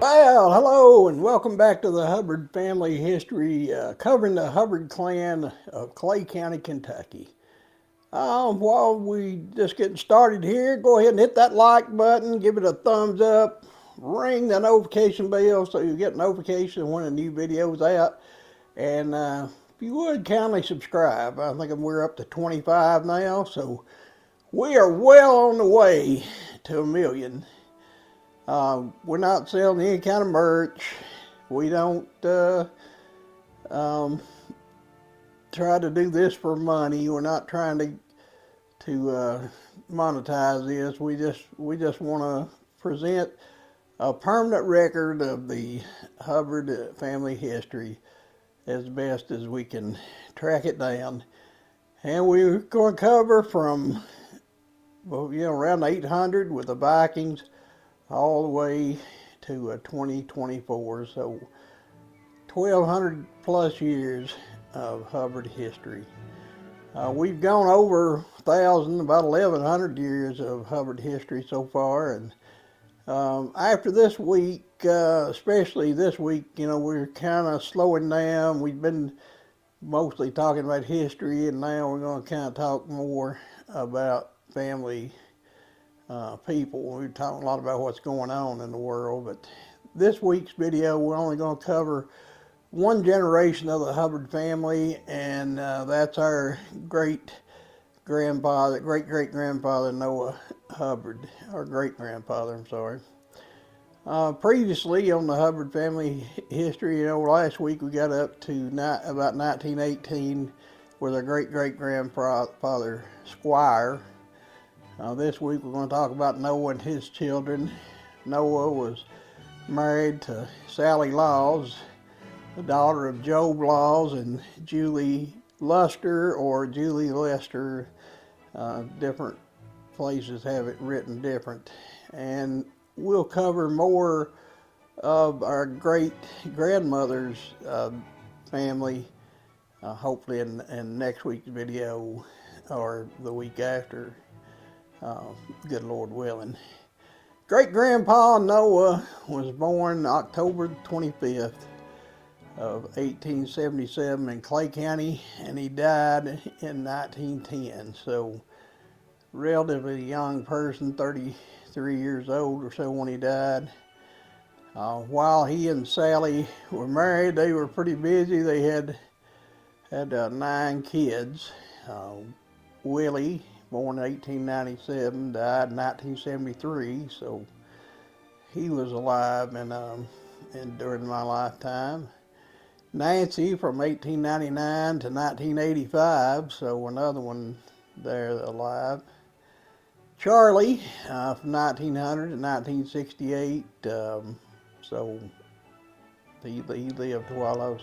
Well, hello and welcome back to the Hubbard Family History, covering the Hubbard clan of Clay County, Kentucky. While we just getting started here, go ahead and hit that like button, give it a thumbs up, ring the notification bell so you get notification when a new video is out. And if you would kindly subscribe, I think we're up to 25 now, so we are well on the way to a million. We're not selling any kind of merch. We don't um, try to do this for money. We're not trying to monetize this. We just want to present a permanent record of the Hubbard family history as best as we can track it down. And we're going to cover from around 800 with the Vikings all the way to 2024. So 1,200 plus years of Hubbard history. We've gone over 1,000, about 1,100 years of Hubbard history so far, and after this week, especially this week, we're kind of slowing down. We've been mostly talking about history, and now we're going to kind of talk more about family people. We're talking a lot about what's going on in the world, but this week's video, we're only going to cover one generation of the Hubbard family, and that's our great great grandfather Noah Hubbard, our great grandfather, I'm sorry. Previously on the Hubbard family history, last week we got up to about 1918 with our great grandfather Squire. This week we're going to talk about Noah and his children. Noah was married to Sally Laws, the daughter of Job Laws and Julie Luster, or Julie Lester. Different places have it written different. And we'll cover more of our great grandmother's family, hopefully in next week's video or the week after, good Lord willing. Great grandpa Noah was born October 25th of 1877 in Clay County, and he died in 1910. So relatively young person, 33 years old or so when he died. While he and Sally were married, they were pretty busy. They had 9 kids. Willie, born in 1897, died in 1973, so he was alive and during my lifetime. Nancy from 1899 to 1985, so another one there alive. Charlie from 1900 to 1968, so he lived while I was,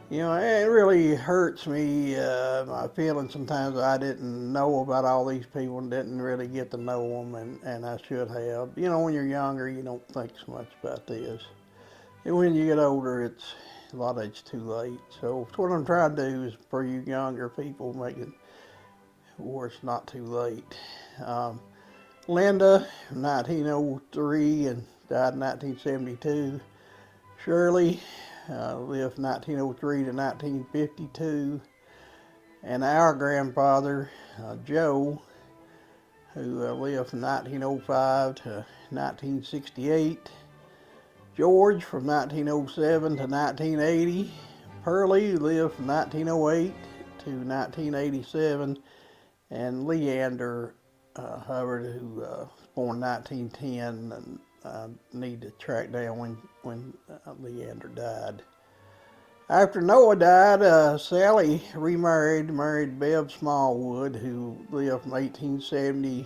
it really hurts me, my feelings sometimes. I didn't know about all these people and didn't really get to know them, and I should have. When you're younger, you don't think so much about this. And when you get older, a lot of it's too late. So what I'm trying to do is for you younger people, make it where it's not too late. Linda, 1903 and died in 1972. Shirley lived 1903 to 1952. And our grandfather, Joe, who lived from 1905 to 1968. George from 1907 to 1980. Pearlie lived from 1908 to 1987. And Leander Hubbard, who was born 1910, and I need to track down when Leander died. After Noah died, Sally married Bev Smallwood, who lived from 1870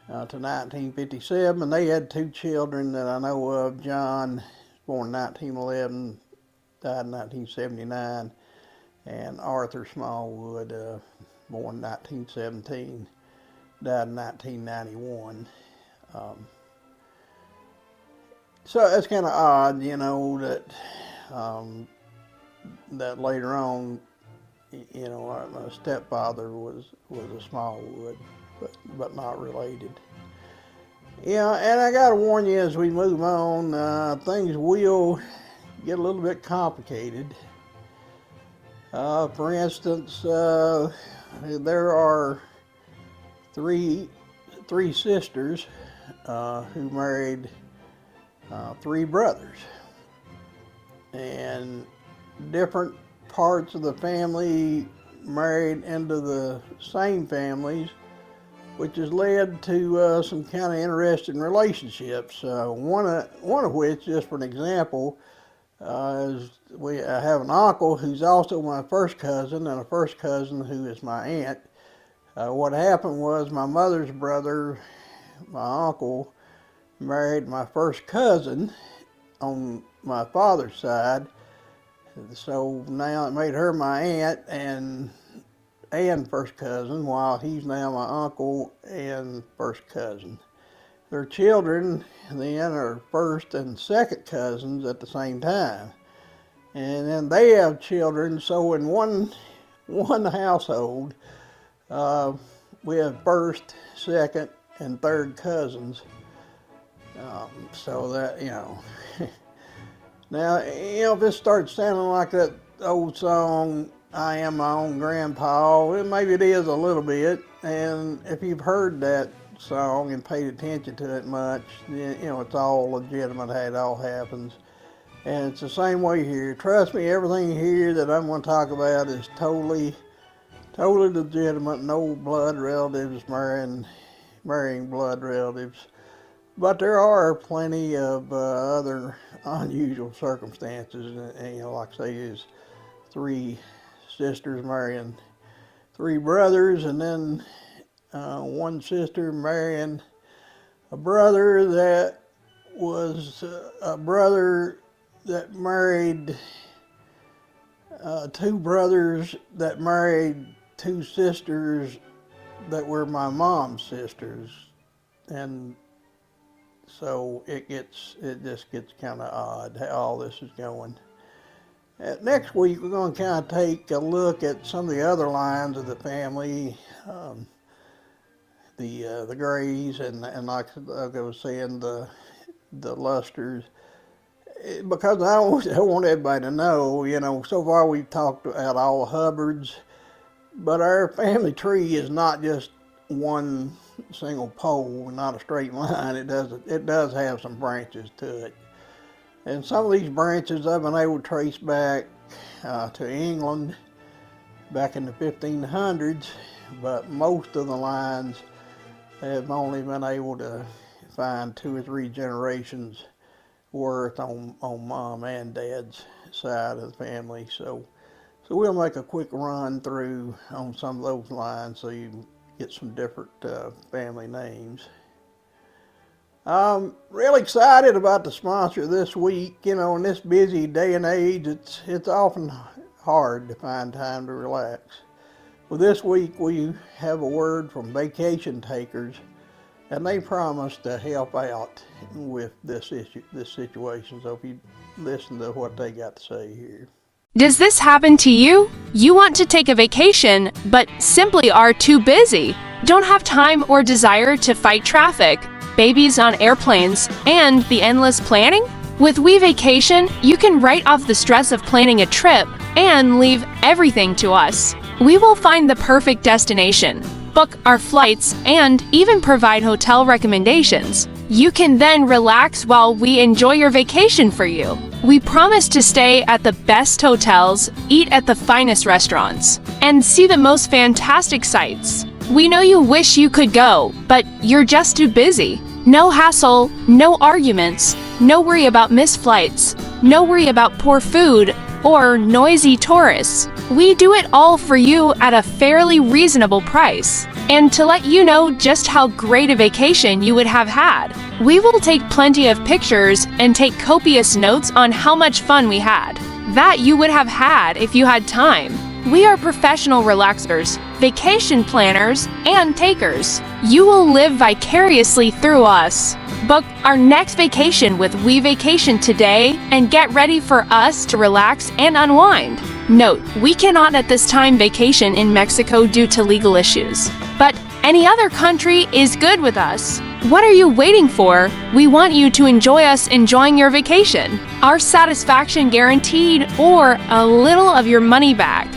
to 1957, and they had 2 children that I know of. John, born 1911, died in 1979, and Arthur Smallwood, born 1917, died in 1991. So it's kind of odd, that later on, my stepfather was a Smallwood, but not related. Yeah, and I gotta warn you as we move on, things will get a little bit complicated. For instance, there are three sisters who married three brothers, and different parts of the family married into the same families, which has led to some kind of interesting relationships. One of which, just for an example, is I have an uncle who's also my first cousin, and a first cousin who is my aunt. What happened was my mother's brother, my uncle, married my first cousin on my father's side. So now it made her my aunt and first cousin, while he's now my uncle and first cousin. Their children then are first and second cousins at the same time. And then they have children, so in one household, we have first, second, and third cousins. So that, now, if this starts sounding like that old song, I Am My Own Grandpa, well, maybe it is a little bit, and if you've heard that song and paid attention to it much, then, it's all legitimate how it all happens. And it's the same way here. Trust me, everything here that I'm going to talk about is totally legitimate. No blood relatives marrying blood relatives. But there are plenty of other unusual circumstances. And, like I say, is three sisters marrying three brothers, and then one sister marrying a brother that was a brother that married two brothers that married two sisters that were my mom's sisters. And so it just gets kind of odd how all this is going. Next week we're going to kind of take a look at some of the other lines of the family, the Grays, and like I was saying, the Lusters, because I want everybody to know, so far we've talked about all the Hubbards, but our family tree is not just one single pole, not a straight line. It does have some branches to it. And some of these branches I've been able to trace back to England back in the 1500s, but most of the lines have only been able to find 2 or 3 generations worth on mom and dad's side of the family. So we'll make a quick run through on some of those lines so you can get some different family names. I'm really excited about the sponsor this week. In this busy day and age, it's often hard to find time to relax. Well, this week we have a word from Vacation Takers, and they promise to help out with this situation. So if you listen to what they got to say here. Does this happen to you? You want to take a vacation, but simply are too busy. Don't have time or desire to fight traffic, babies on airplanes, and the endless planning? With WeVacation, you can write off the stress of planning a trip and leave everything to us. We will find the perfect destination, book our flights, and even provide hotel recommendations. You can then relax while we enjoy your vacation for you. We promise to stay at the best hotels, eat at the finest restaurants, and see the most fantastic sights. We know you wish you could go, but you're just too busy. No hassle, no arguments, no worry about missed flights, no worry about poor food or noisy tourists. We do it all for you at a fairly reasonable price. And to let you know just how great a vacation you would have had, we will take plenty of pictures and take copious notes on how much fun we had. That you would have had if you had time. We are professional relaxers, vacation planners, and takers. You will live vicariously through us. Book our next vacation with WeVacation today and get ready for us to relax and unwind. Note, we cannot at this time vacation in Mexico due to legal issues. But Any other country is good with us. What are you waiting for? We want you to enjoy us enjoying your vacation. Our satisfaction guaranteed or a little of your money back.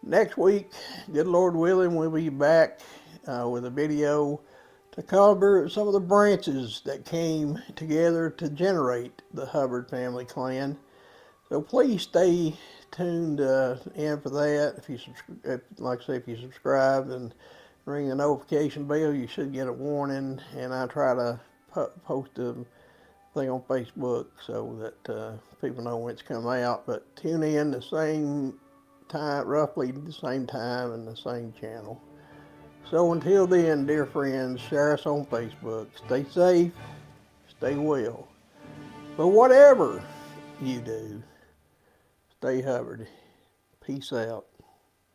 Next week, good Lord willing, we'll be back with a video to cover some of the branches that came together to generate the Hubbard family clan. So please stay tuned in for that. Like I say, if you subscribe and ring the notification bell, you should get a warning. And I try to post a thing on Facebook so that people know when it's come out. But tune in the same time, roughly the same time, and the same channel. So until then, dear friends, share us on Facebook. Stay safe, stay well. But whatever you do, stay Hubbard. Peace out.